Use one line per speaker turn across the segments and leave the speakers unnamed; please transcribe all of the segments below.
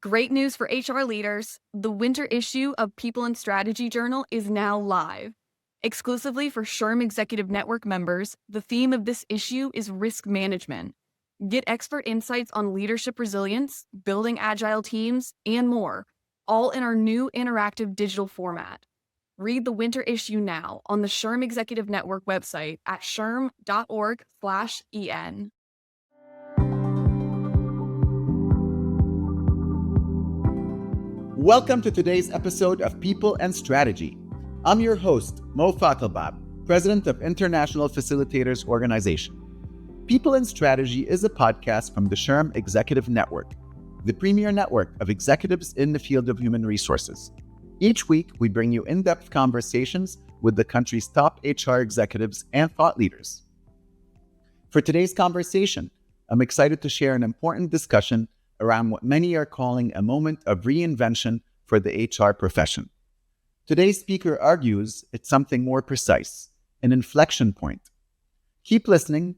Great news for HR leaders. The winter issue of People and Strategy Journal is now live. Exclusively for SHRM Executive Network members, the theme of this issue is risk management. Get expert insights on leadership resilience, building agile teams, and more, all in our new interactive digital format. Read the winter issue now on the SHRM Executive Network website at shrm.org/en.
Welcome to today's episode of People and Strategy. I'm your host, Mo Fatalbab, President of International Facilitators Organization. People and Strategy is a podcast from the SHRM Executive Network, the premier network of executives in the field of human resources. Each week, we bring you in-depth conversations with the country's top HR executives and thought leaders. For today's conversation, I'm excited to share an important discussion around what many are calling a moment of reinvention for the HR profession. Today's speaker argues it's something more precise, an inflection point. Keep listening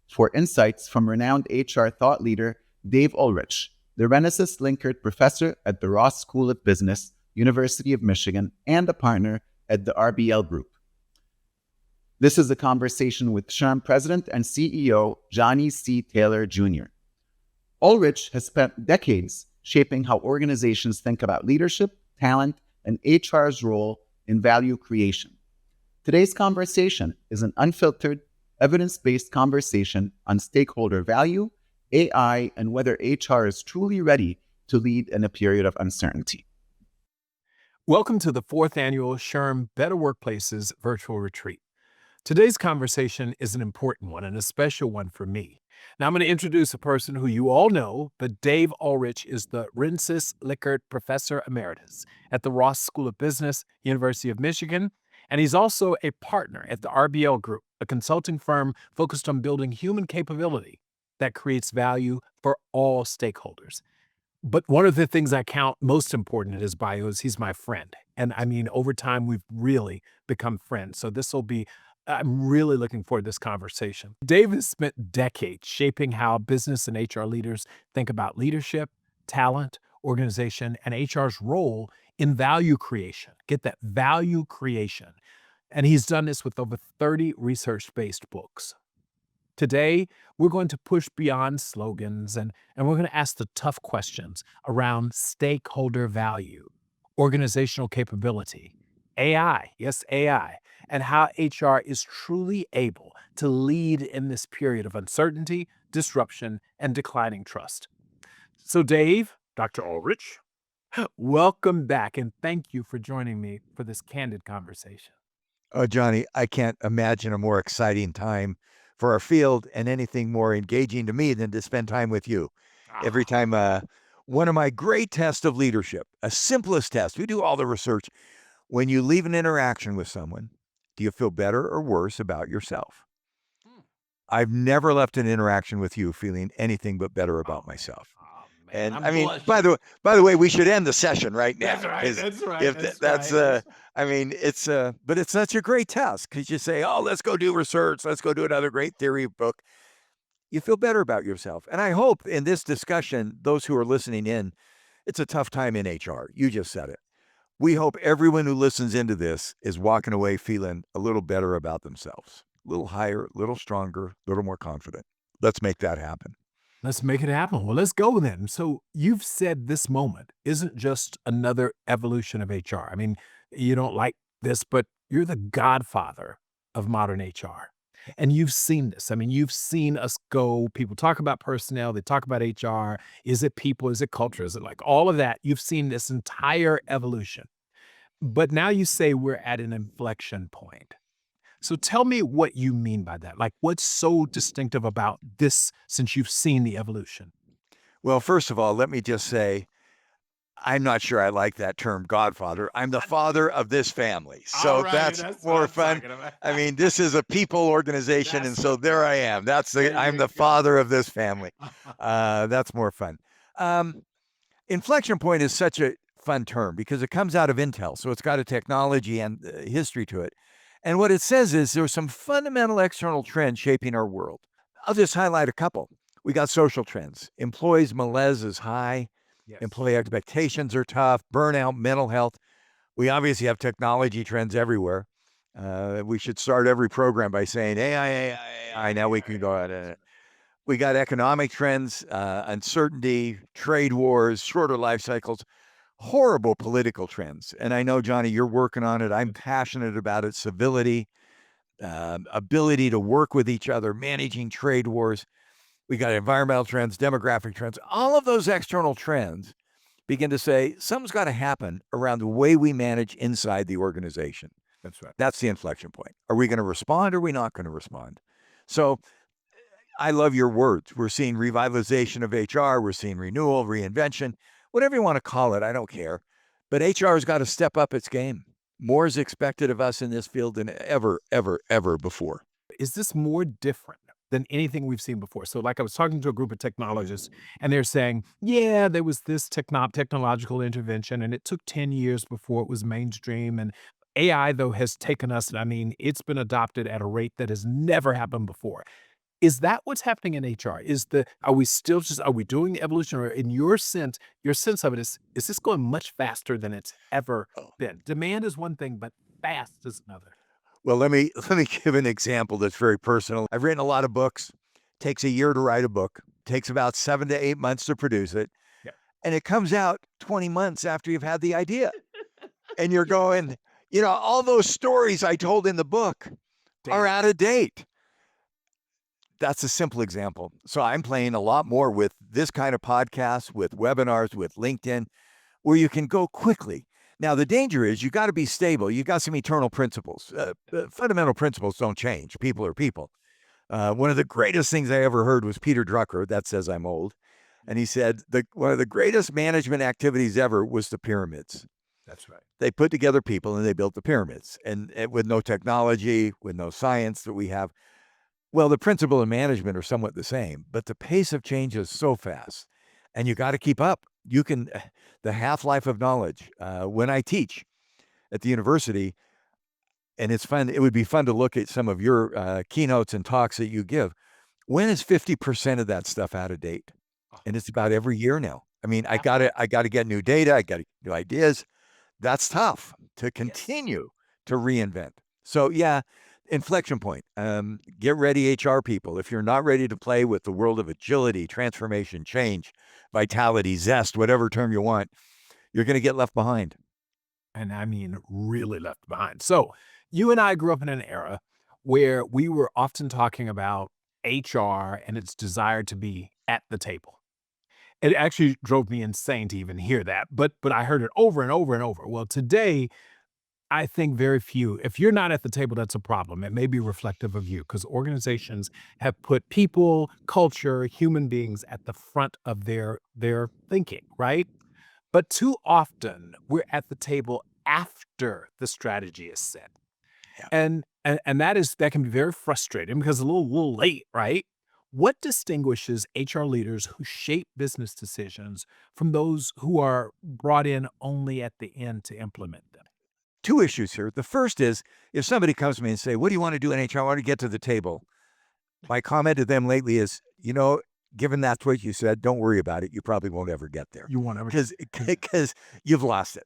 for insights from renowned HR thought leader Dave Ulrich, the Renaissance Linkert Professor at the Ross School of Business, University of Michigan, and a partner at the RBL Group. This is a conversation with SHRM President and CEO Johnny C. Taylor Jr. Ulrich has spent decades shaping how organizations think about leadership, talent, and HR's role in value creation. Today's conversation is an unfiltered, evidence-based conversation on stakeholder value, AI, and whether HR is truly ready to lead in a period of uncertainty.
Welcome to the 4th annual SHRM Better Workplaces virtual retreat. Today's conversation is an important one and a special one for me. Now I'm going to introduce a person who you all know, but Dave Ulrich is the Renaissance Linkert Professor Emeritus at the Ross School of Business, University of Michigan, and he's also a partner at the RBL Group, a consulting firm focused on building human capability that creates value for all stakeholders. But one of the things I count most important in his bio is he's my friend. And I mean, over time, we've really become friends. So I'm really looking forward to this conversation. Dave has spent decades shaping how business and HR leaders think about leadership, talent, organization, and HR's role in value creation. Get that, value creation. And he's done this with over 30 research-based books. Today, we're going to push beyond slogans and we're going to ask the tough questions around stakeholder value, organizational capability, AI, yes, AI, and how HR is truly able to lead in this period of uncertainty, disruption, and declining trust. So Dave, Dr. Ulrich, welcome back and thank you for joining me for this candid conversation.
Oh, Johnny, I can't imagine a more exciting time for our field and anything more engaging to me than to spend time with you. Every time, one of my great tests of leadership, a simplest test, we do all the research. When you leave an interaction with someone, do you feel better or worse about yourself? I've never left an interaction with you feeling anything but better about myself. And I mean, by the way, we should end the session right now.
That's right.
But it's such a great test because you say, oh, let's go do research. Let's go do another great theory book. You feel better about yourself. And I hope in this discussion, those who are listening in, it's a tough time in HR. You just said it. We hope everyone who listens into this is walking away feeling a little better about themselves, a little higher, a little stronger, a little more confident. Let's make that happen.
Let's make it happen. Well, let's go then. So you've said this moment isn't just another evolution of HR. I mean, you don't like this, but you're the godfather of modern HR. And you've seen this. I mean, you've seen us go, people talk about personnel, they talk about HR. Is it people? Is it culture? Is it like all of that? You've seen this entire evolution. But now you say we're at an inflection point. So tell me what you mean by that. Like, what's so distinctive about this since you've seen the evolution?
Well, first of all, let me just say, I'm not sure I like that term godfather. I'm the father of this family. So that's more fun. I mean, this is a people organization. And so there I am. I'm the father of this family. That's more fun. Inflection point is such a fun term because it comes out of Intel. So it's got a technology and history to it. And what it says is there's some fundamental external trends shaping our world. I'll just highlight a couple. We got social trends. Employees' malaise is high.
Yes.
Employee expectations are tough, burnout, mental health. We obviously have technology trends everywhere. We should start every program by saying AI, AI, AI. Now we can go out. We got economic trends, uncertainty, trade wars, shorter life cycles, horrible political trends. And I know, Johnny, you're working on it. I'm passionate about it. Civility, ability to work with each other, managing trade wars. We got environmental trends, demographic trends. All of those external trends begin to say something's got to happen around the way we manage inside the organization.
That's right.
That's the inflection point. Are we going to respond or are we not going to respond? So I love your words. We're seeing revitalization of HR. We're seeing renewal, reinvention, whatever you want to call it. I don't care. But HR has got to step up its game. More is expected of us in this field than ever, ever, ever before.
Is this more different than anything we've seen before? So like I was talking to a group of technologists and they're saying, yeah, there was this technological intervention and it took 10 years before it was mainstream. And AI, though, has taken us, I mean, it's been adopted at a rate that has never happened before. Is that what's happening in HR? Are we doing the evolution, or in your sense of it is this going much faster than it's ever been? Demand is one thing, but fast is another.
Well, let me give an example that's very personal. I've written a lot of books. Takes a year to write a book. Takes about 7 to 8 months to produce it.
Yeah.
And it comes out 20 months after you've had the idea. And you're going, all those stories I told in the book are out of date. That's a simple example. So I'm playing a lot more with this kind of podcast, with webinars, with LinkedIn, where you can go quickly. Now, the danger is you got to be stable. You got some eternal principles. Fundamental principles don't change. People are people. One of the greatest things I ever heard was Peter Drucker. That says I'm old. And he said, one of the greatest management activities ever was the pyramids.
That's right.
They put together people and they built the pyramids. And with no technology, with no science that we have. Well, the principle of management are somewhat the same, but the pace of change is so fast and you got to keep up. The half-life of knowledge. When I teach at the university, and it's fun, it would be fun to look at some of your keynotes and talks that you give. When is 50% of that stuff out of date? And it's about every year now. I mean, I got to get new data. I got to get new ideas. That's tough to continue to reinvent. So yeah, inflection point. Get ready, HR people. If you're not ready to play with the world of agility, transformation, change, vitality, zest, whatever term you want, you're going to get left behind.
And I mean, really left behind. So you and I grew up in an era where we were often talking about HR and its desire to be at the table. It actually drove me insane to even hear that, but I heard it over and over and over. Well, today, I think very few, if you're not at the table, that's a problem. It may be reflective of you because organizations have put people, culture, human beings at the front of their thinking, right? But too often we're at the table after the strategy is set.
Yeah.
And that can be very frustrating because it's a little late, right? What distinguishes HR leaders who shape business decisions from those who are brought in only at the end to implement them?
Two issues here. The first is if somebody comes to me and say, what do you want to do in HR? I want to get to the table. My comment to them lately is, given that's what you said, don't worry about it. You probably won't ever get there.
You won't ever
because you've lost it.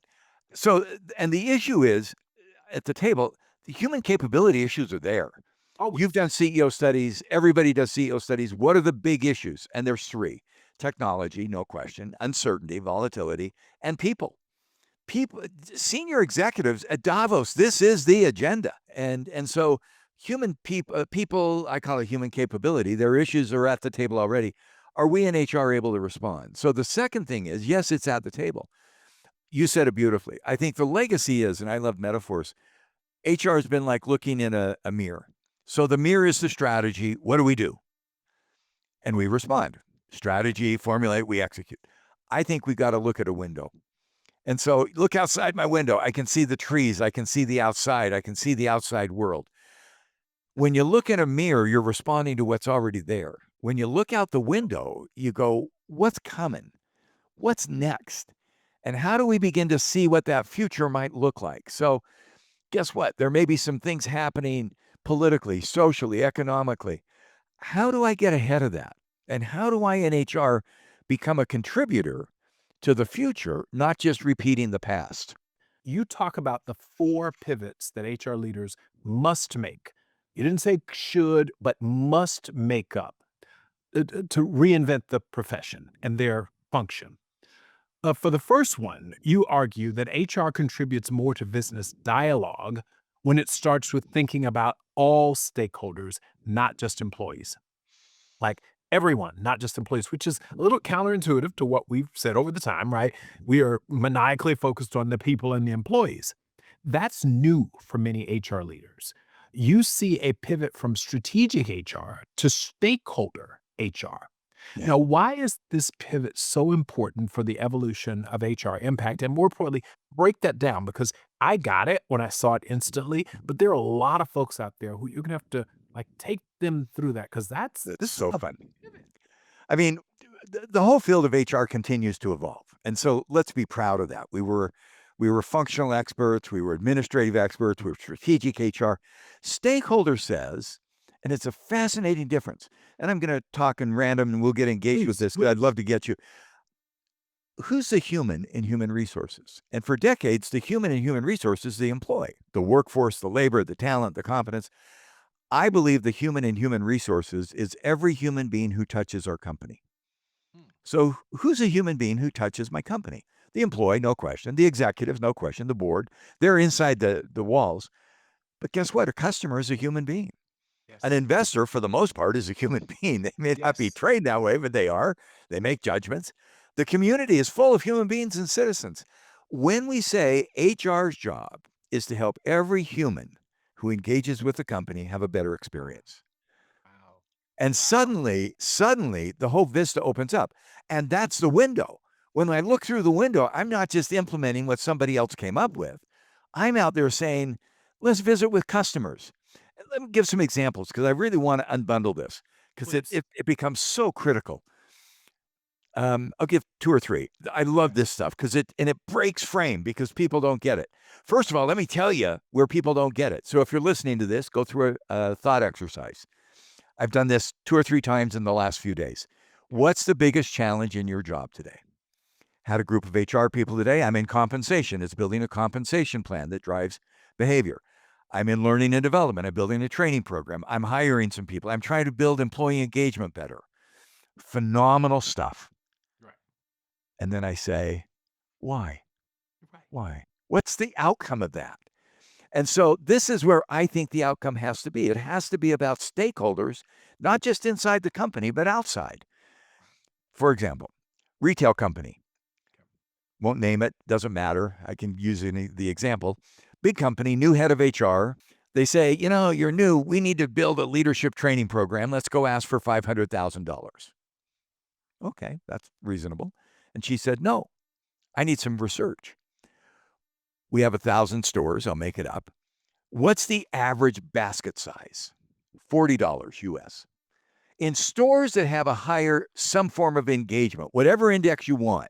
So, and the issue is at the table, the human capability issues are there.
Oh,
You've done CEO studies. Everybody does CEO studies. What are the big issues? And there's 3: technology, no question, uncertainty, volatility, and people. Senior executives at Davos, this is the agenda. And so human people, I call it human capability. Their issues are at the table already. Are we in HR able to respond? So the second thing is, yes, it's at the table. You said it beautifully. I think the legacy is, and I love metaphors, HR has been like looking in a mirror. So the mirror is the strategy. What do? And we respond. Strategy, formulate, we execute. I think we got to look at a window. And so look outside my window. I can see the trees. I can see the outside. I can see the outside world. When you look in a mirror, you're responding to what's already there. When you look out the window, you go, what's coming? What's next? And how do we begin to see what that future might look like? So guess what? There may be some things happening politically, socially, economically. How do I get ahead of that? And how do I in HR become a contributor to the future, not just repeating the past.
You talk about the 4 pivots that HR leaders must make. You didn't say should, but must make up to reinvent the profession and their function. For the first one, you argue that HR contributes more to business dialogue when it starts with thinking about all stakeholders, not just employees. Like everyone, not just employees, which is a little counterintuitive to what we've said over the time, right? We are maniacally focused on the people and the employees. That's new for many HR leaders. You see a pivot from strategic HR to stakeholder HR.
Yeah.
Now, why is this pivot so important for the evolution of HR impact? And more importantly, break that down, because I got it when I saw it instantly, but there are a lot of folks out there who you're going to have to take them through that, because that's
This is so fun. I mean, the whole field of HR continues to evolve. And so let's be proud of that. We were functional experts, we were administrative experts, we were strategic HR. Stakeholder says, and it's a fascinating difference, and I'm going to talk in random and we'll get engaged with this, but I'd love to get you. Who's the human in human resources? And for decades, the human in human resources is the employee, the workforce, the labor, the talent, the competence. I believe the human in human resources is every human being who touches our company. So who's a human being who touches my company? The employee, no question. The executives, no question. The board, they're inside the walls. But guess what? A customer is a human being.
Yes.
An investor, for the most part, is a human being. They may not be trained that way, but they are. They make judgments. The community is full of human beings and citizens. When we say HR's job is to help every human who engages with the company have a better experience.
Wow.
And suddenly, the whole vista opens up. And that's the window. When I look through the window, I'm not just implementing what somebody else came up with. I'm out there saying, let's visit with customers. And let me give some examples, because I really want to unbundle this, because it becomes so critical. I'll give 2 or 3. I love this stuff because it breaks frame, because people don't get it. First of all, let me tell you where people don't get it. So if you're listening to this, go through a thought exercise. I've done this 2 or 3 times in the last few days. What's the biggest challenge in your job today? Had a group of HR people today. I'm in compensation. It's building a compensation plan that drives behavior. I'm in learning and development. I'm building a training program. I'm hiring some people. I'm trying to build employee engagement better. Phenomenal stuff.
Right.
And then I say, why?
Right.
Why? What's the outcome of that? And so this is where I think the outcome has to be. It has to be about stakeholders, not just inside the company, but outside. For example, retail company. Won't name it, doesn't matter. I can use the example. Big company, new head of HR. They say, you're new. We need to build a leadership training program. Let's go ask for $500,000. Okay, that's reasonable. And she said, no, I need some research. We have 1,000 stores. I'll make it up. What's the average basket size? $40 US. In stores that have a higher, some form of engagement, whatever index you want,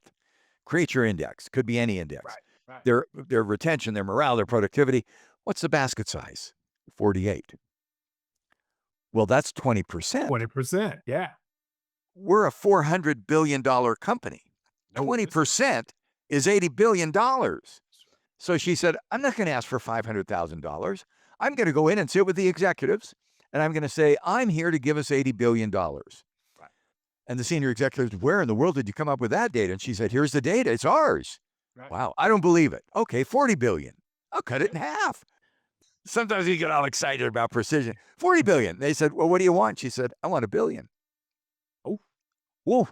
create your index. Could be any index.
Right.
Their retention, their morale, their productivity. What's the basket size? 48. Well, that's 20%.
20%. Yeah.
We're a $400 billion company. 20% is $80 billion. So she said, I'm not going to ask for $500,000. I'm going to go in and sit with the executives, and I'm going to say, I'm here to give us $80 billion.
Right.
And the senior executives, where in the world did you come up with that data? And she said, here's the data. It's ours.
Right.
Wow, I don't believe it. Okay, 40 billion. I'll cut it in half. Sometimes you get all excited about precision. 40 billion. They said, well, what do you want? She said, I want $1 billion. Oh, whoa.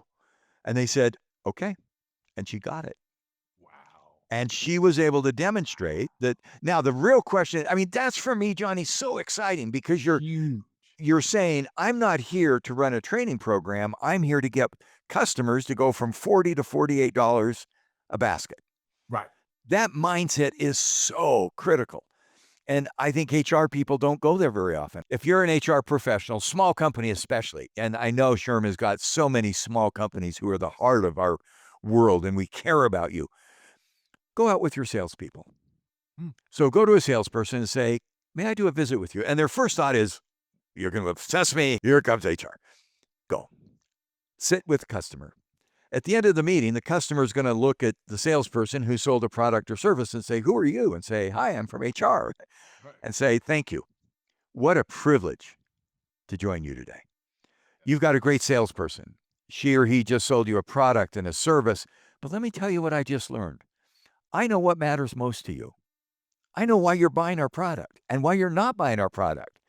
And they said, okay. And she got it.
Wow.
And she was able to demonstrate that. Now, the real question, that's for me, Johnny, so exciting, because you're saying, I'm not here to run a training program. I'm here to get customers to go from $40 to $48 a basket.
Right.
That mindset is so critical. And I think HR people don't go there very often. If you're an HR professional, small company especially, and I know SHRM has got so many small companies who are the heart of our world, and we care about you, go out with your salespeople. So go to a salesperson and say, may I do a visit with you? And their first thought is, you're going to obsess me. Here comes HR. Go. Sit with the customer At the end of the meeting, the customer is going to look at the salesperson who sold a product or service and say, "Who are you?" And say, "Hi, I'm from HR." And say, "Thank you. What a privilege to join you today. You've got a great salesperson. She or he just sold you a product and a service. But let me tell you what I just learned. I know what matters most to you. I know why you're buying our product and why you're not buying our product.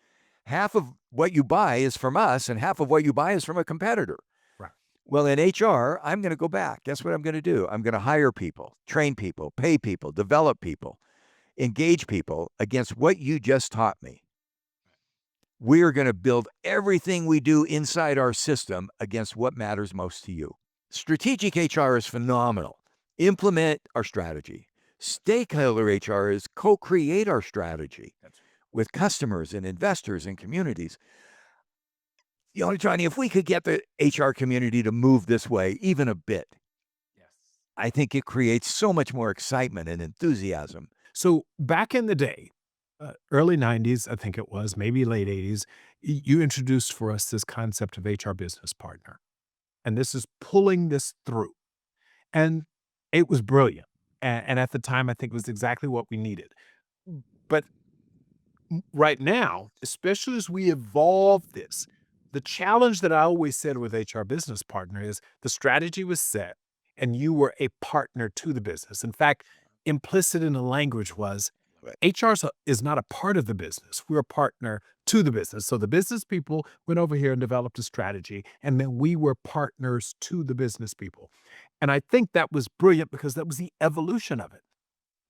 Half of what you buy is from us and half of what you buy is from a competitor.
Right.
Well, in HR, I'm going to go back. Guess what I'm going to do? I'm going to hire people, train people, pay people, develop people, engage people against what you just taught me. We are going to build everything we do inside our system against what matters most to you. Strategic HR is phenomenal. Implement our strategy. Stakeholder HR is co-create our strategy with customers and investors and communities. You know, Johnny, if we could get the HR community to move this way even a bit, I think it creates so much more excitement and enthusiasm.
So back in the day, early 90s, I think it was, maybe late 80s, you introduced for us this concept of HR business partner. And this is pulling this through. And it was brilliant. And at the time, I think it was exactly what we needed. But right now, especially as we evolve this, the challenge that I always said with HR business partner is the strategy was set and you were a partner to the business. In fact, implicit in the language was HR is not a part of the business. We're a partner to the business. So the business people went over here and developed a strategy, and then we were partners to the business people. And I think that was brilliant because that was the evolution of it.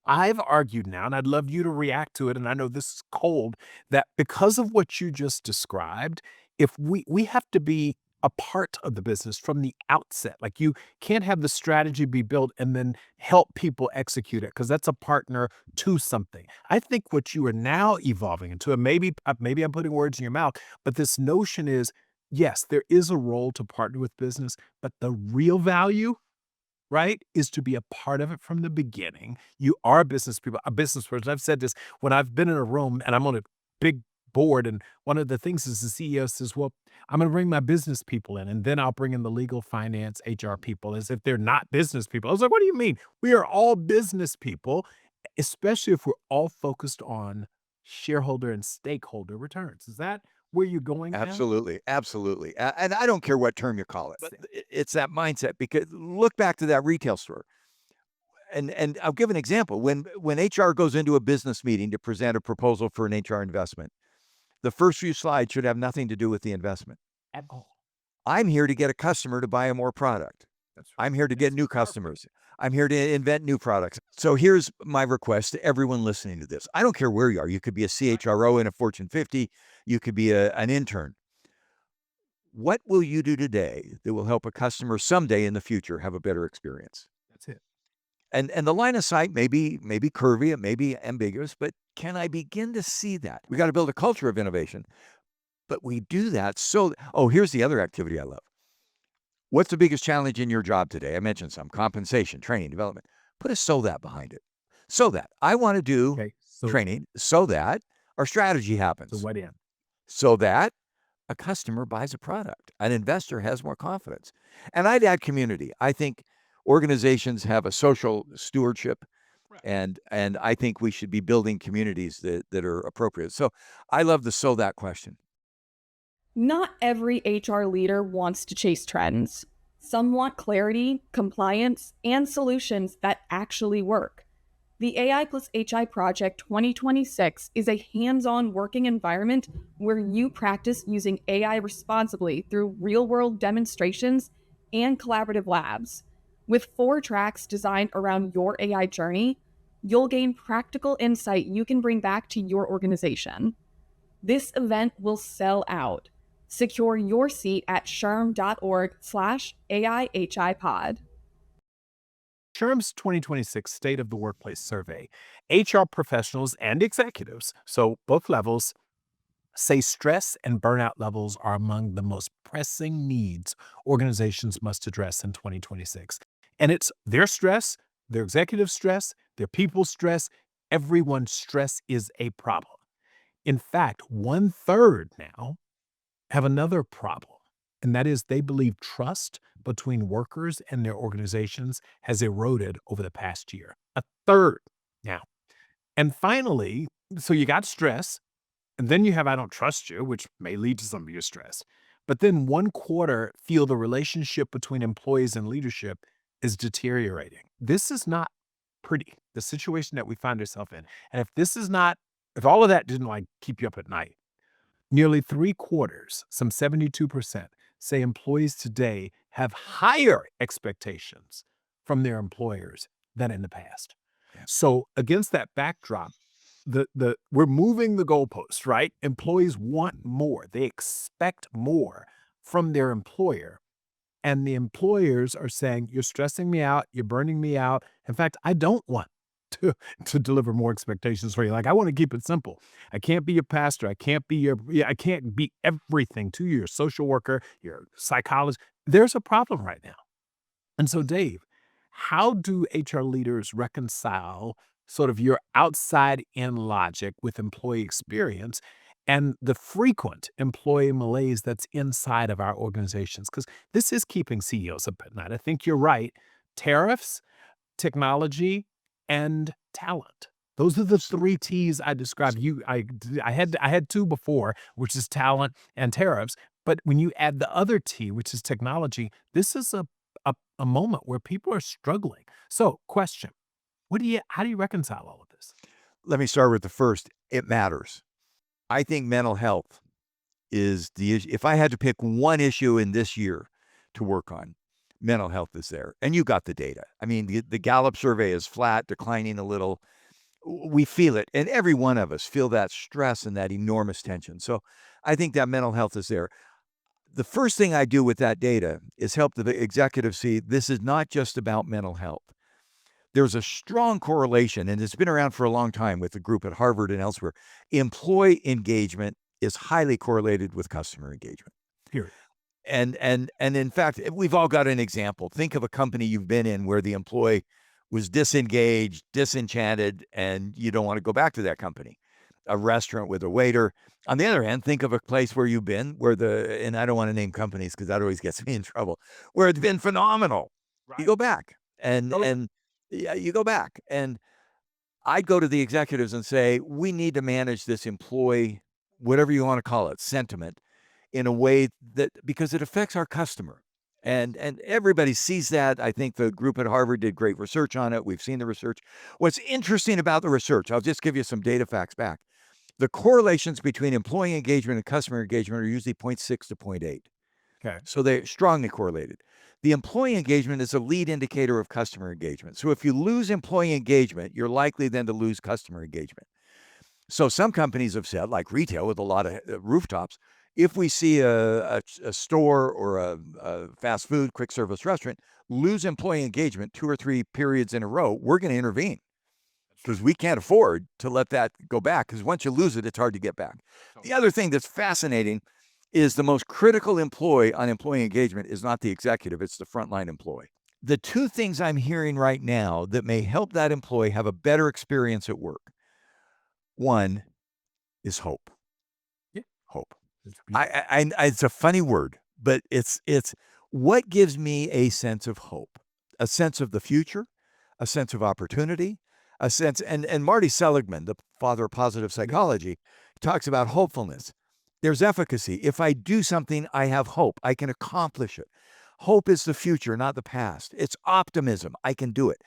I've argued now, and I'd love you to react to it, and I know this is cold, that because of what you just described, if we have to be a part of the business from the outset. Like you can't have the strategy be built and then help people execute it because that's a partner to something. I think what you are now evolving into, and maybe I'm putting words in your mouth, but this notion is, yes, there is a role to partner with business, but the real value, right, is to be a part of it from the beginning. You are a business people, a business person. I've said this when I've been in a room and I'm on a big board, and one of the things is the CEO says, well, I'm going to bring my business people in, and then I'll bring in the legal, finance, HR people as if they're not business people. I was like, what do you mean? We are all business people, especially if we're all focused on shareholder and stakeholder returns. Is that where you're going now?
Absolutely. Absolutely. And I don't care what term you call it, but it's that mindset, because look back to that retail store. And I'll give an example. When HR goes into a business meeting to present a proposal for an HR investment, the first few slides should have nothing to do with the investment
At all.
I'm here to get a customer to buy more product.
That's right.
I'm here to get new customers. I'm here to invent new products. So here's my request to everyone listening to this. I don't care where you are. You could be a CHRO in a Fortune 50. You could be an intern. What will you do today that will help a customer someday in the future have a better experience?
That's it.
And the line of sight may be curvy, it may be ambiguous, but can I begin to see that? We got to build a culture of innovation. But we do that here's the other activity I love. What's the biggest challenge in your job today? I mentioned some: compensation, training, development. Put a "so that" behind it. So that I want to do training so that our strategy happens.
So what in?
So that a customer buys a product, an investor has more confidence. And I'd add community. I think organizations have a social stewardship, and I think we should be building communities that are appropriate. So I love the "so that" question.
Not every HR leader wants to chase trends. Some want clarity, compliance, and solutions that actually work. The AI plus HI Project 2026 is a hands-on working environment where you practice using AI responsibly through real-world demonstrations and collaborative labs. With 4 tracks designed around your AI journey, you'll gain practical insight you can bring back to your organization. This event will sell out. Secure your seat at shrm.org/AIHIPod.
SHRM's 2026 State of the Workplace Survey, HR professionals and executives, so both levels, say stress and burnout levels are among the most pressing needs organizations must address in 2026. And it's their stress, their executive stress, their people's stress, everyone's stress is a problem. In fact, 1/3 now have another problem, and that is they believe trust between workers and their organizations has eroded over the past year. A third now. And finally, so you got stress, and then you have I don't trust you, which may lead to some of your stress. But then 1/4 feel the relationship between employees and leadership is deteriorating. This is not pretty, the situation that we find ourselves in. And if all of that didn't like keep you up at night, nearly 3/4, some 72%, say employees today have higher expectations from their employers than in the past.
Yeah.
So against that backdrop, we're moving the goalpost, right? Employees want more. They expect more from their employer. And the employers are saying, you're stressing me out, you're burning me out. In fact, I don't want to deliver more expectations for you. Like, I want to keep it simple. I can't be your pastor. I can't be I can't be everything to you, your social worker, your psychologist. There's a problem right now. And so, Dave, how do HR leaders reconcile sort of your outside in logic with employee experience and the frequent employee malaise that's inside of our organizations? Because this is keeping CEOs up at night. I think you're right. Tariffs, technology, and talent. Those are the 3 T's I described. I had 2 before, which is talent and tariffs. But when you add the other T, which is technology, this is a moment where people are struggling. So, question: how do you reconcile all of this?
Let me start with the first. It matters. I think mental health is the issue. If I had to pick one issue in this year to work on, mental health is there. And you got the data. I mean, the Gallup survey is flat, declining a little. We feel it. And every one of us feel that stress and that enormous tension. So I think that mental health is there. The first thing I do with that data is help the executives see this is not just about mental health. There's a strong correlation, and it's been around for a long time with the group at Harvard and elsewhere. Employee engagement is highly correlated with customer engagement.
Period.
And in fact, we've all got an example. Think of a company you've been in where the employee was disengaged, disenchanted, and you don't want to go back to that company. A restaurant with a waiter. On the other hand, think of a place where you've been and I don't want to name companies because that always gets me in trouble, where it's been phenomenal. Right. You go back and yeah, you go back. And I'd go to the executives and say, we need to manage this employee, whatever you want to call it, sentiment in a way that, because it affects our customer. And everybody sees that. I think the group at Harvard did great research on it. We've seen the research. What's interesting about the research, I'll just give you some data facts back. The correlations between employee engagement and customer engagement are usually 0.6 to 0.8.
Okay.
So they're strongly correlated. The employee engagement is a lead indicator of customer engagement. So if you lose employee engagement, you're likely then to lose customer engagement. So some companies have said, like retail with a lot of rooftops, if we see a store or a fast food, quick service restaurant lose employee engagement 2 or 3 periods in a row, we're going to intervene because we can't afford to let that go back, because once you lose it, it's hard to get back. The other thing that's fascinating is the most critical employee on employee engagement is not the executive, it's the frontline employee. The 2 things I'm hearing right now that may help that employee have a better experience at work. One is hope.
Yeah.
Hope. It's a funny word, but it's what gives me a sense of hope, a sense of the future, a sense of opportunity, a sense, and Marty Seligman, the father of positive psychology, talks about hopefulness. There's efficacy. If I do something, I have hope. I can accomplish it. Hope is the future, not the past. It's optimism. I can do it.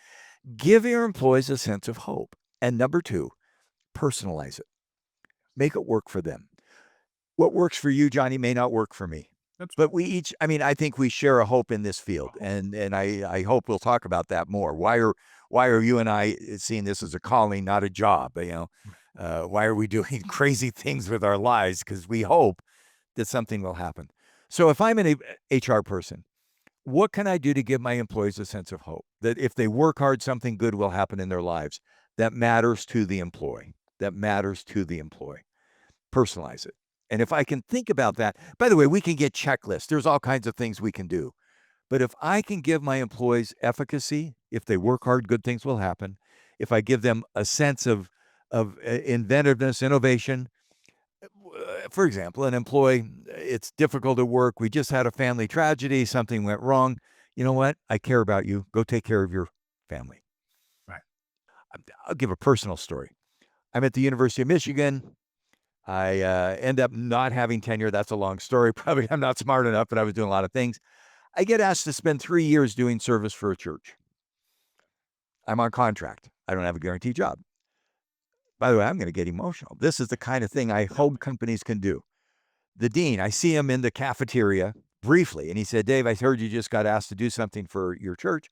Give your employees a sense of hope. And number 2, personalize it. Make it work for them. What works for you, Johnny, may not work for me. But we each, I think we share a hope in this field. And I hope we'll talk about that more. Why are you and I seeing this as a calling, not a job? Why are we doing crazy things with our lives? Because we hope that something will happen. So if I'm an HR person, what can I do to give my employees a sense of hope? That if they work hard, something good will happen in their lives. That matters to the employee. Personalize it. And if I can think about that, by the way, we can get checklists. There's all kinds of things we can do. But if I can give my employees efficacy, if they work hard, good things will happen. If I give them a sense of inventiveness, innovation, for example, an employee, it's difficult at work. We just had a family tragedy. Something went wrong. You know what? I care about you. Go take care of your family.
Right.
I'll give a personal story. I'm at the University of Michigan. I end up not having tenure. That's a long story. Probably I'm not smart enough, but I was doing a lot of things. I get asked to spend 3 years doing service for a church. I'm on contract. I don't have a guaranteed job. By the way, I'm going to get emotional. This is the kind of thing I hope companies can do. The dean, I see him in the cafeteria briefly, and he said, Dave, I heard you just got asked to do something for your church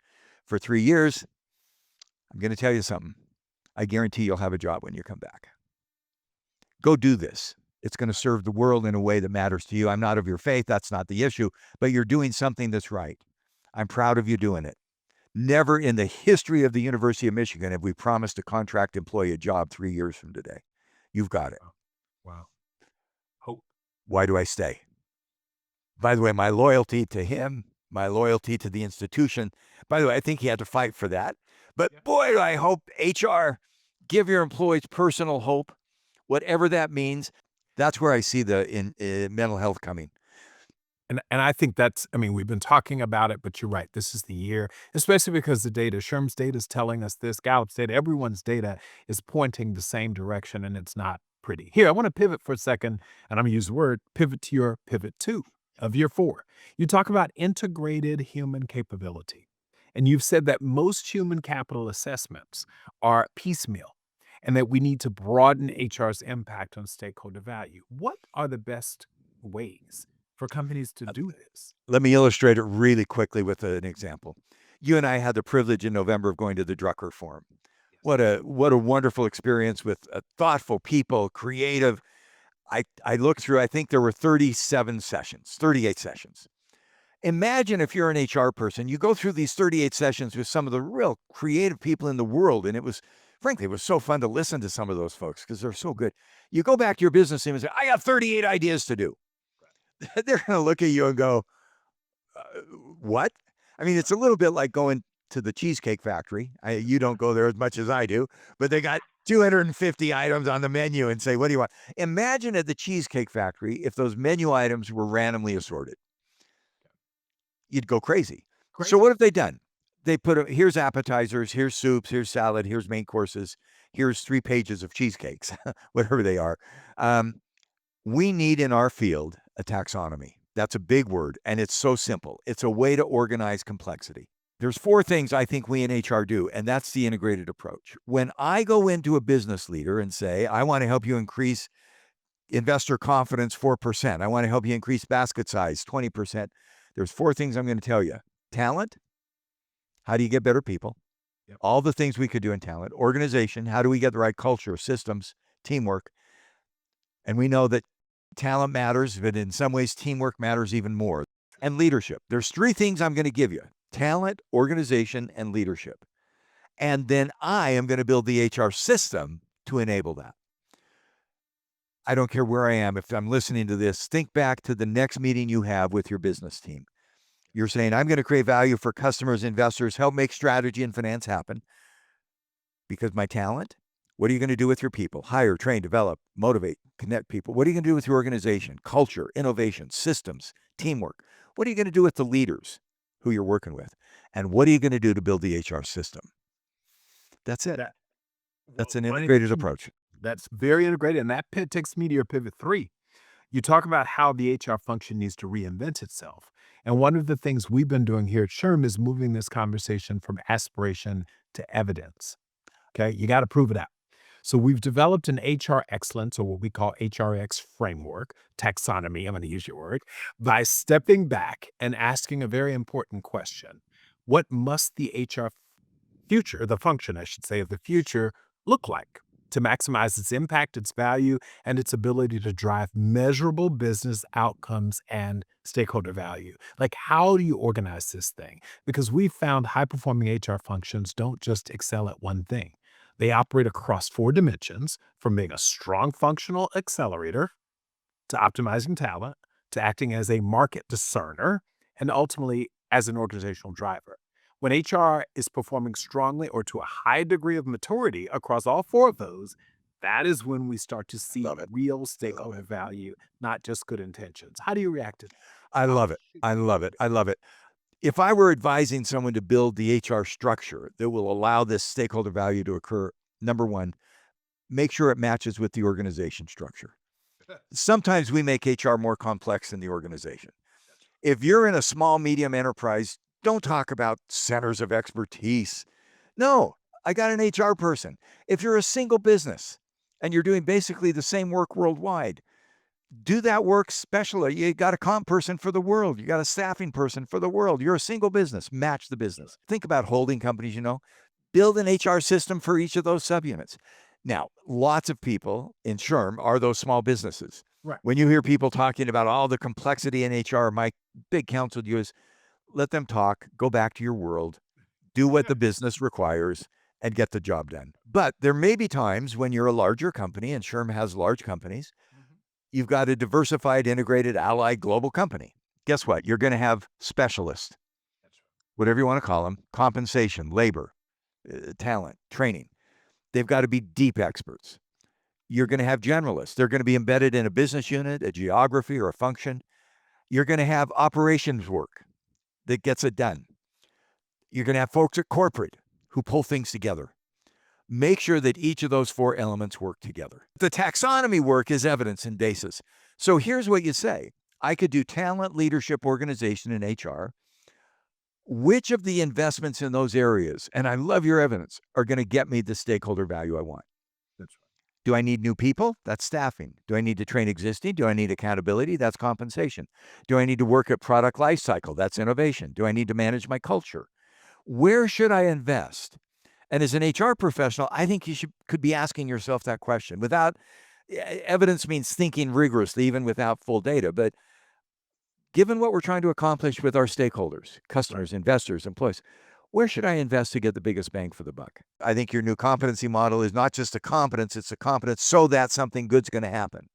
for 3 years. I'm going to tell you something. I guarantee you'll have a job when you come back. Go do this. It's going to serve the world in a way that matters to you. I'm not of your faith. That's not the issue, but you're doing something that's right. I'm proud of you doing it. Never in the history of the University of Michigan have we promised a contract employee a job 3 years from today. You've got it.
Wow. Hope.
Why do I stay? By the way, my loyalty to him, my loyalty to the institution, by the way, I think he had to fight for that. But boy, do I hope HR, give your employees personal hope, whatever that means. That's where I see the mental health coming.
And I think we've been talking about it, but you're right. This is the year, especially because the data, SHRM's data is telling us this, Gallup's data, everyone's data is pointing the same direction, and it's not pretty. Here, I want to pivot for a second, and I'm going to use the word pivot to your pivot 2 of year 4. You talk about integrated human capability, and you've said that most human capital assessments are piecemeal, and that we need to broaden HR's impact on stakeholder value. What are the best ways for companies to do this?
Let me illustrate it really quickly with an example. You and I had the privilege in November of going to the Drucker Forum. What a wonderful experience with thoughtful people, creative. I looked through, I think there were 38 sessions. Imagine if you're an HR person, you go through these 38 sessions with some of the real creative people in the world. And frankly, it was so fun to listen to some of those folks because they're so good. You go back to your business team and say, I got 38 ideas to do. They're going to look at you and go, what? I mean, it's a little bit like going to the Cheesecake Factory. You don't go there as much as I do, but they got 250 items on the menu and say, what do you want? Imagine at the Cheesecake Factory if those menu items were randomly assorted. You'd go crazy. So what have they done? They put, here's appetizers, here's soups, here's salad, here's main courses, here's 3 pages of cheesecakes, whatever they are. We need in our field a taxonomy. That's a big word, and it's so simple. It's a way to organize complexity. There's 4 things I think we in HR do, and that's the integrated approach. When I go into a business leader and say, I want to help you increase investor confidence 4%, I want to help you increase basket size 20%, there's 4 things I'm going to tell you. Talent, how do you get better people?
Yep.
All the things we could do in talent. Organization, how do we get the right culture, systems, teamwork? And we know that talent matters, but in some ways, teamwork matters even more. And leadership. There's 3 things I'm going to give you: talent, organization, and leadership. And then I am going to build the HR system to enable that. I don't care where I am. If I'm listening to this, think back to the next meeting you have with your business team. You're saying, I'm going to create value for customers, investors, help make strategy and finance happen. Because my talent, what are you going to do with your people? Hire, train, develop, motivate, connect people. What are you going to do with your organization? Culture, innovation, systems, teamwork. What are you going to do with the leaders who you're working with? And what are you going to do to build the HR system? That's it. That's an integrated approach.
That's very integrated. And that takes me to your pivot 3. You talk about how the HR function needs to reinvent itself. And one of the things we've been doing here at SHRM is moving this conversation from aspiration to evidence. Okay, you got to prove it out. So we've developed an HR excellence, or what we call HRX framework, taxonomy, I'm going to use your word, by stepping back and asking a very important question. What must the HR future, the function, I should say, of the future look like to maximize its impact, its value, and its ability to drive measurable business outcomes and stakeholder value? Like, how do you organize this thing? Because we've found high-performing HR functions don't just excel at one thing. They operate across 4 dimensions, from being a strong functional accelerator to optimizing talent, to acting as a market discerner, and ultimately as an organizational driver. When HR is performing strongly or to a high degree of maturity across all 4 of those, That is when we start to see
Love it.
real stakeholder value, not just good intentions. How do you react to that?
I love it. I love it. I love it. If I were advising someone to build the HR structure that will allow this stakeholder value to occur, number one, make sure it matches with the organization structure. Sometimes we make HR more complex than the organization. If you're in a small, medium enterprise, don't talk about centers of expertise. No, I got an HR person. If you're a single business and you're doing basically the same work worldwide, do that work specially. You got a comp person for the world. You got a staffing person for the world. You're a single business. Match the business. Think about holding companies, build an HR system for each of those subunits. Now, lots of people in SHRM are those small businesses.
Right.
When you hear people talking about all the complexity in HR, my big counsel to you is let them talk, go back to your world, do what the business requires, and get the job done. But there may be times when you're a larger company, and SHRM has large companies, you've got a diversified, integrated, allied global company. Guess what? You're going to have specialists, whatever you want to call them, compensation, labor, talent, training. They've got to be deep experts. You're going to have generalists. They're going to be embedded in a business unit, a geography, or a function. You're going to have operations work that gets it done. You're going to have folks at corporate who pull things together. Make sure that each of those four elements work together. The taxonomy work is evidence and basis. So here's what you say. I could do talent, leadership, organization, and HR. Which of the investments in those areas, and I love your evidence, are going to get me the stakeholder value I want?
That's right.
Do I need new people? That's staffing. Do I need to train existing? Do I need accountability? That's compensation. Do I need to work at product life cycle? That's innovation. Do I need to manage my culture? Where should I invest? And as an HR professional, I think you could be asking yourself that question. Without evidence means thinking rigorously, even without full data. But given what we're trying to accomplish with our stakeholders, customers, investors, employees, where should I invest to get the biggest bang for the buck? I think your new competency model is not just a competence, it's a competence so that something good's going to happen.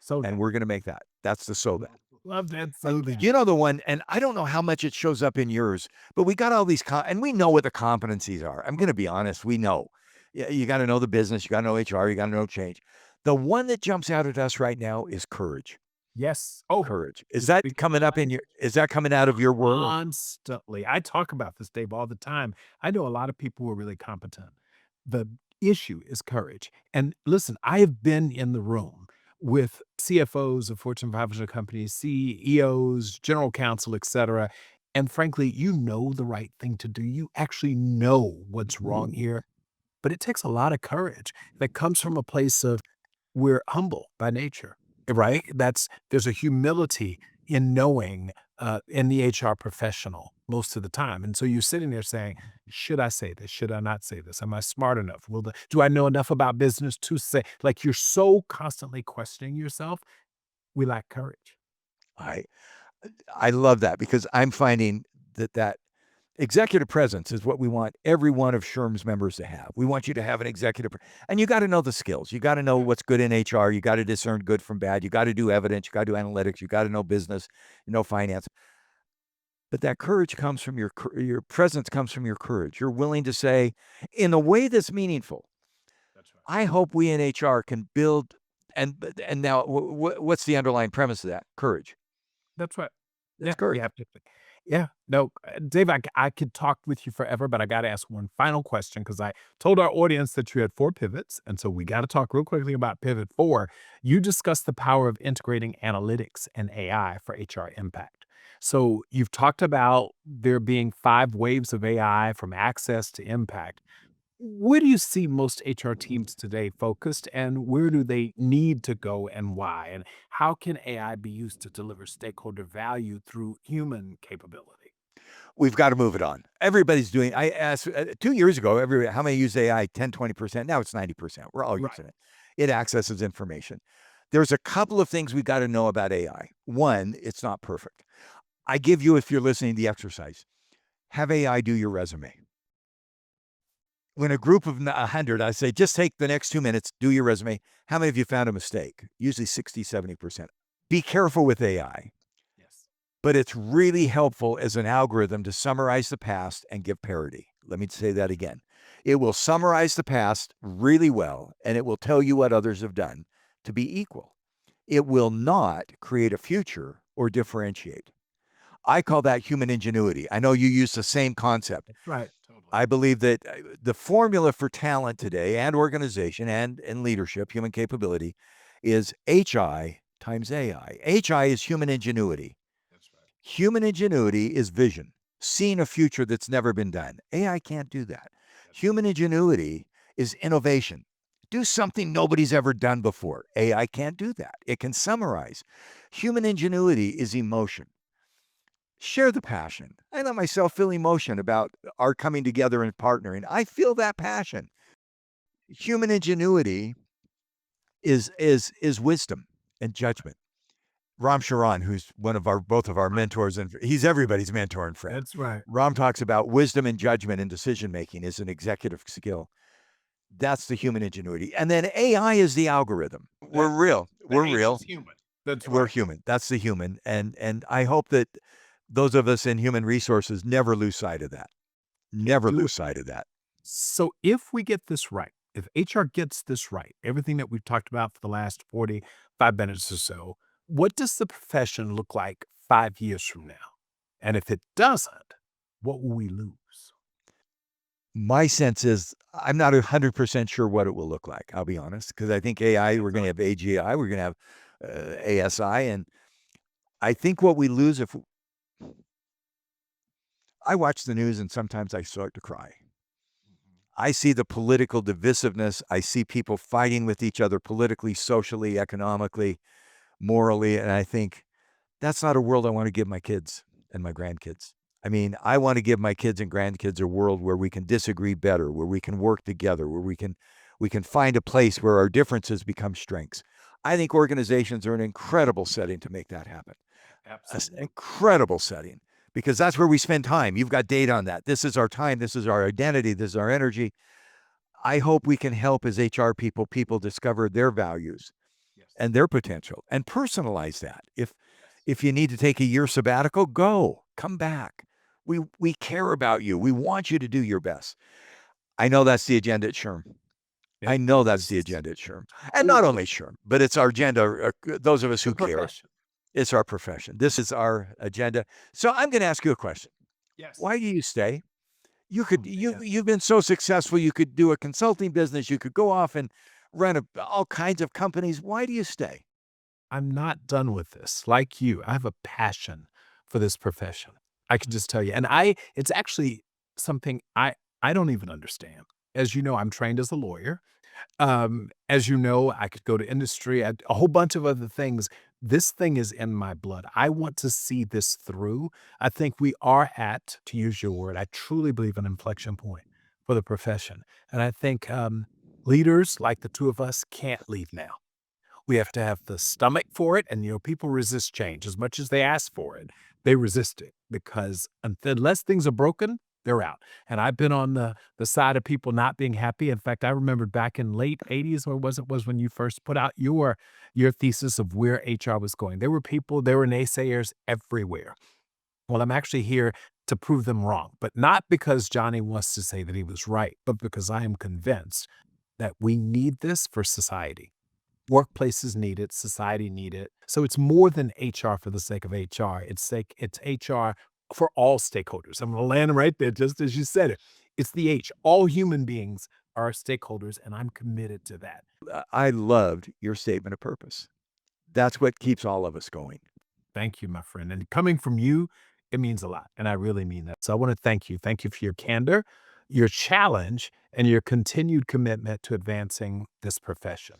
And we're going to make that. That's the so that.
Love that. So that.
You know the one, and I don't know how much it shows up in yours, but we got all these, and we know what the competencies are. I'm going to be honest, we know. You got to know the business, you got to know HR, you got to know change. The one that jumps out at us right now is courage.
Yes.
Courage. Is that coming up is that coming out of your world?
Constantly. I talk about this, Dave, all the time. I know a lot of people who are really competent. The issue is courage. And listen, I have been in the room with CFOs of Fortune 500 companies, CEOs, general counsel, et cetera. And frankly, you know the right thing to do. You actually know what's wrong here. But it takes a lot of courage that comes from a place of we're humble by nature, right? There's a humility in knowing in the HR professional most of the time. And so you're sitting there saying, should I say this? Should I not say this? Am I smart enough? Do I know enough about business to say? Like, you're so constantly questioning yourself. We lack courage.
I love that because I'm finding that executive presence is what we want every one of SHRM's members to have. We want you to have an executive, and you got to know the skills. You got to know what's good in HR. You got to discern good from bad. You got to do evidence. You got to do analytics. You got to know business, finance. But that courage comes from your presence comes from your courage. You're willing to say, in a way that's meaningful.
That's right.
I hope we in HR can build, and now what's the underlying premise of that? Courage.
That's right.
That's courage.
Yeah. No, Dave, I could talk with you forever, but I got to ask one final question because I told our audience that you had 4 pivots. And so we got to talk real quickly about pivot 4. You discussed the power of integrating analytics and AI for HR impact. So you've talked about there being 5 waves of AI from access to impact. Where do you see most HR teams today focused, and where do they need to go and why? And how can AI be used to deliver stakeholder value through human capability?
We've got to move it on. Everybody's doing, I asked 2 years ago, how many use AI? 10, 20%. Now it's 90%. We're all using it. It accesses information. There's a couple of things we've got to know about AI. One, it's not perfect. I give you, if you're listening, the exercise. Have AI do your resume. When a group of 100, I say, just take the next 2 minutes, do your resume. How many of you found a mistake? Usually 60, 70%. Be careful with AI.
Yes.
But it's really helpful as an algorithm to summarize the past and give parity. Let me say that again. It will summarize the past really well, and it will tell you what others have done to be equal. It will not create a future or differentiate. I call that human ingenuity. I know you use the same concept.
That's right. Totally.
I believe that the formula for talent today and organization and leadership, human capability, is HI times AI. HI is human ingenuity.
That's right.
Human ingenuity is vision, seeing a future that's never been done. AI can't do that. Human ingenuity is innovation. Do something nobody's ever done before. AI can't do that. It can summarize. Human ingenuity is emotion. Share the passion. I let myself feel emotion about our coming together and partnering. I feel that passion. Human ingenuity is wisdom and judgment. Ram Charan, who's both of our mentors, and he's everybody's mentor and friend.
That's right.
Ram talks about wisdom and judgment in decision making as an executive skill. That's the human ingenuity. And then AI is the algorithm. We're real. We're real.
Human. That's
We're
right.
human. That's the human. And I hope that those of us in human resources never lose sight of that. Never lose sight of that.
So if we get this right, if HR gets this right, everything that we've talked about for the last 45 minutes or so, what does the profession look like 5 years from now? And if it doesn't, what will we lose?
My sense is I'm not 100% sure what it will look like, I'll be honest, because I think AI, we're going to have AGI, we're going to have ASI, and I think what we lose if I watch the news and sometimes I start to cry. I see the political divisiveness. I see people fighting with each other politically, socially, economically, morally, and I think that's not a world I want to give my kids and my grandkids. I mean, I want to give my kids and grandkids a world where we can disagree better, where we can work together, where we can find a place where our differences become strengths. I think organizations are an incredible setting to make that happen.
Absolutely.
An incredible setting, because that's where we spend time. You've got data on that. This is our time. This is our identity. This is our energy. I hope we can help as HR people discover their values and their potential and personalize that. If you need to take a year sabbatical, come back. We care about you. We want you to do your best. I know that's the agenda at SHRM.
Yeah.
I know that's the agenda at SHRM. And not only SHRM, but it's our agenda, those of us who care. It's our profession. This is our agenda. So I'm going to ask you a question.
Yes.
Why do you stay? You've been so successful. You could do a consulting business. You could go off and run all kinds of companies. Why do you stay?
I'm not done with this. Like you, I have a passion for this profession. I can just tell you. And it's actually something I don't even understand. As you know, I'm trained as a lawyer. As you know, I could go to industry, a whole bunch of other things. This thing is in my blood. I want to see this through. I think we are at, to use your word, I truly believe an inflection point for the profession. And I think leaders like the two of us can't leave now. We have to have the stomach for it. And, people resist change as much as they ask for it. They resist it because unless things are broken, they're out. And I've been on the side of people not being happy. In fact, I remember back in late 80s, or was when you first put out your thesis of where HR was going. There were naysayers everywhere. Well, I'm actually here to prove them wrong, but not because Johnny wants to say that he was right, but because I am convinced that we need this for society. Workplaces need it, society need it. So it's more than HR for the sake of HR. It's HR for all stakeholders. I'm going to land right there, just as you said it. It's the H. All human beings are stakeholders, and I'm committed to that.
I loved your statement of purpose. That's what keeps all of us going.
Thank you, my friend. And coming from you, it means a lot, and I really mean that. So I want to thank you. Thank you for your candor, your challenge, and your continued commitment to advancing this profession.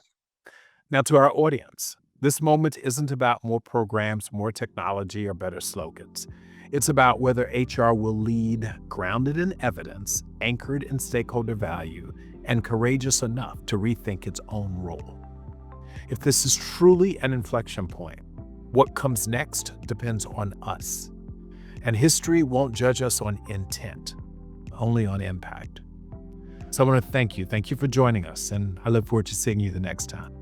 Now, to our audience, this moment isn't about more programs, more technology, or better slogans. It's about whether HR will lead grounded in evidence, anchored in stakeholder value, and courageous enough to rethink its own role. If this is truly an inflection point, what comes next depends on us. And history won't judge us on intent, only on impact. So I want to thank you. Thank you for joining us, and I look forward to seeing you the next time.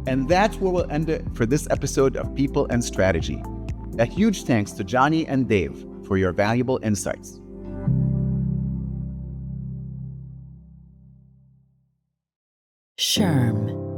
And that's where we'll end it for this episode of People and Strategy. A huge thanks to Johnny and Dave for your valuable insights.
SHRM.